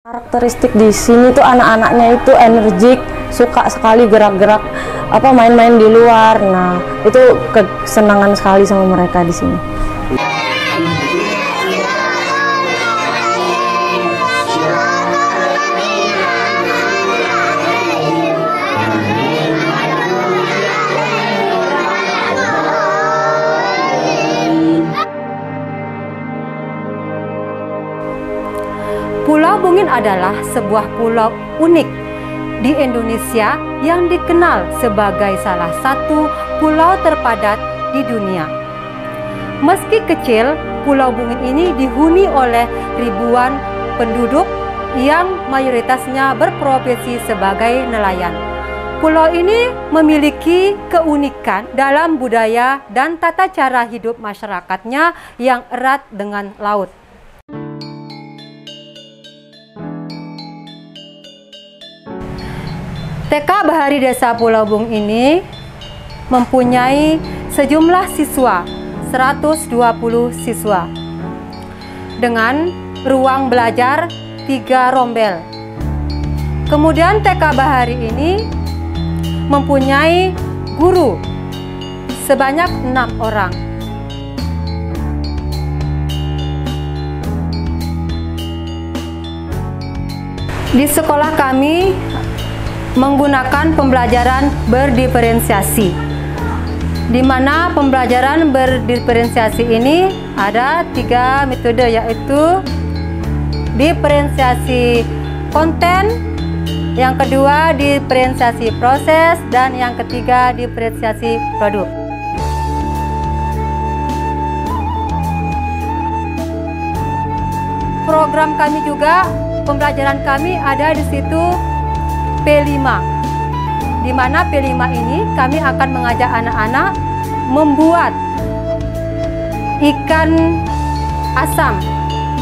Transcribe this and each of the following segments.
Karakteristik di sini tuh anak-anaknya itu energik, suka sekali gerak-gerak, main-main di luar. Nah, itu kesenangan sekali sama mereka di sini. Pulau Bungin adalah sebuah pulau unik di Indonesia yang dikenal sebagai salah satu pulau terpadat di dunia. Meski kecil, Pulau Bungin ini dihuni oleh ribuan penduduk yang mayoritasnya berprofesi sebagai nelayan. Pulau ini memiliki keunikan dalam budaya dan tata cara hidup masyarakatnya yang erat dengan laut. TK Bahari Desa Pulau Bung ini mempunyai sejumlah siswa, 120 siswa, dengan ruang belajar 3 rombel. Kemudian TK Bahari ini mempunyai guru sebanyak 6 orang. Di sekolah kami menggunakan pembelajaran berdiferensiasi, di mana pembelajaran berdiferensiasi ini ada 3 metode, yaitu diferensiasi konten, yang kedua diferensiasi proses, dan yang ketiga diferensiasi produk. Program kami juga, pembelajaran kami ada di situ P5, di mana P5 ini kami akan mengajak anak-anak membuat ikan asam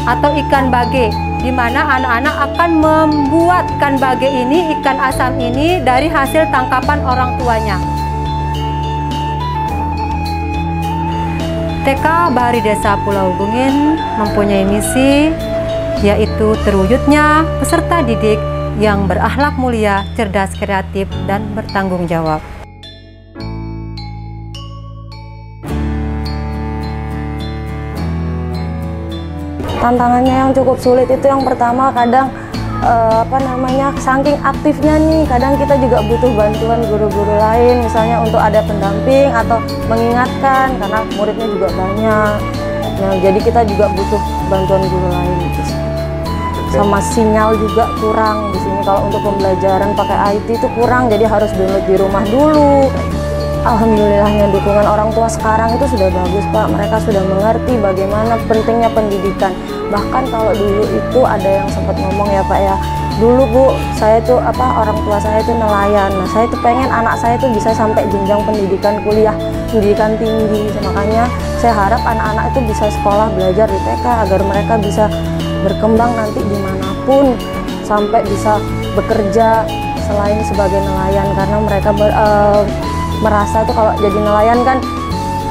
atau ikan bage, di mana anak-anak akan membuat ikan bage ini, ikan asam ini dari hasil tangkapan orang tuanya. TK Bahari Desa Pulau Bungin mempunyai misi, yaitu terwujudnya peserta didik yang berakhlak mulia, cerdas, kreatif, dan bertanggung jawab. Tantangannya yang cukup sulit itu yang pertama, kadang saking aktifnya nih, kadang kita juga butuh bantuan guru-guru lain, misalnya untuk ada pendamping atau mengingatkan, karena muridnya juga banyak. Nah, jadi kita juga butuh bantuan guru lain gitu. Sama sinyal juga kurang di sini, kalau untuk pembelajaran pakai IT itu kurang, jadi harus download di rumah dulu. Alhamdulillahnya dukungan orang tua sekarang itu sudah bagus, Pak. Mereka sudah mengerti bagaimana pentingnya pendidikan. Bahkan kalau dulu itu ada yang sempat ngomong, ya Pak ya, dulu Bu, saya itu orang tua saya itu nelayan. Nah, saya itu pengen anak saya itu bisa sampai jenjang pendidikan kuliah, pendidikan tinggi. Makanya saya harap anak-anak itu bisa sekolah belajar di TK agar mereka bisa berkembang nanti dimanapun, sampai bisa bekerja selain sebagai nelayan, karena mereka merasa tuh kalau jadi nelayan kan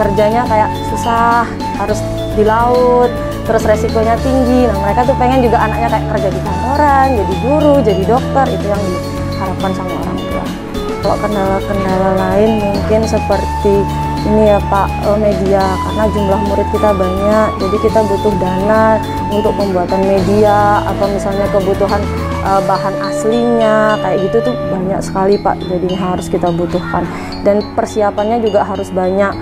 kerjanya kayak susah, harus di laut, terus resikonya tinggi. Nah, mereka tuh pengen juga anaknya kayak kerja di kantoran, jadi guru, jadi dokter, itu yang diharapkan sama orang tua. Kalau kendala-kendala lain mungkin seperti ini ya Pak, media, karena jumlah murid kita banyak, jadi kita butuh dana untuk pembuatan media, atau misalnya kebutuhan bahan aslinya, kayak gitu tuh banyak sekali Pak, jadinya harus kita butuhkan. Dan persiapannya juga harus banyak,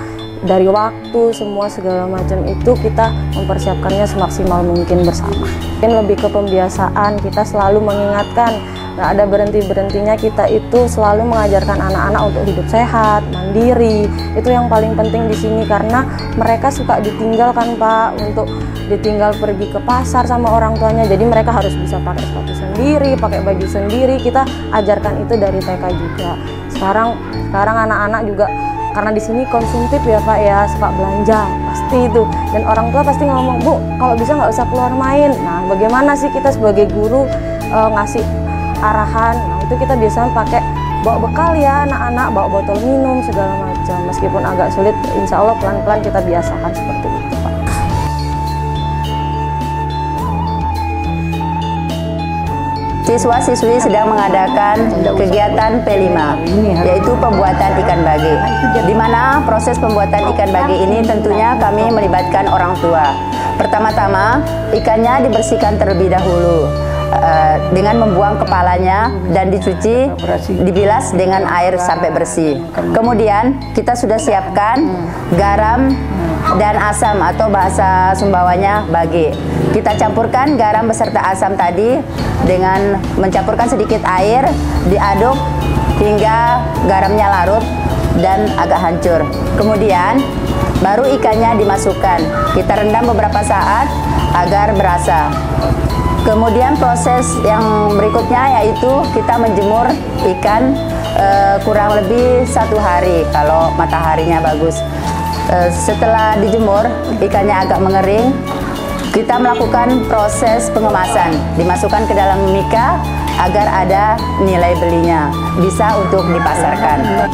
dari waktu, semua segala macam itu kita mempersiapkannya semaksimal mungkin bersama. Mungkin lebih ke pembiasaan, kita selalu mengingatkan, nggak ada berhenti-berhentinya kita itu selalu mengajarkan anak-anak untuk hidup sehat, mandiri. Itu yang paling penting di sini, karena mereka suka ditinggalkan Pak, untuk ditinggal pergi ke pasar sama orang tuanya. Jadi mereka harus bisa pakai sepatu sendiri, pakai baju sendiri. Kita ajarkan itu dari TK juga. Sekarang anak-anak juga, karena di sini konsumtif ya Pak ya, suka belanja pasti itu, dan orang tua pasti ngomong, Bu, kalau bisa nggak usah keluar main. Nah, bagaimana sih kita sebagai guru ngasih arahan? Nah, itu kita biasanya pakai bawa bekal ya anak-anak, bawa botol minum segala macam. Meskipun agak sulit, insya Allah pelan-pelan kita biasakan seperti itu Pak. siswa-siswi sedang mengadakan kegiatan P5, yaitu pembuatan ikan bage. Di mana proses pembuatan ikan bage ini tentunya kami melibatkan orang tua. Pertama-tama, ikannya dibersihkan terlebih dahulu dengan membuang kepalanya dan dicuci, dibilas dengan air sampai bersih. Kemudian kita sudah siapkan garam dan asam atau bahasa Sumbawanya bage. Kita campurkan garam beserta asam tadi dengan mencampurkan sedikit air, diaduk hingga garamnya larut dan agak hancur. Kemudian baru ikannya dimasukkan. Kita rendam beberapa saat agar berasa. Kemudian proses yang berikutnya yaitu kita menjemur ikan kurang lebih 1 hari kalau mataharinya bagus. Setelah dijemur, ikannya agak mengering, kita melakukan proses pengemasan, dimasukkan ke dalam mika agar ada nilai belinya, bisa untuk dipasarkan.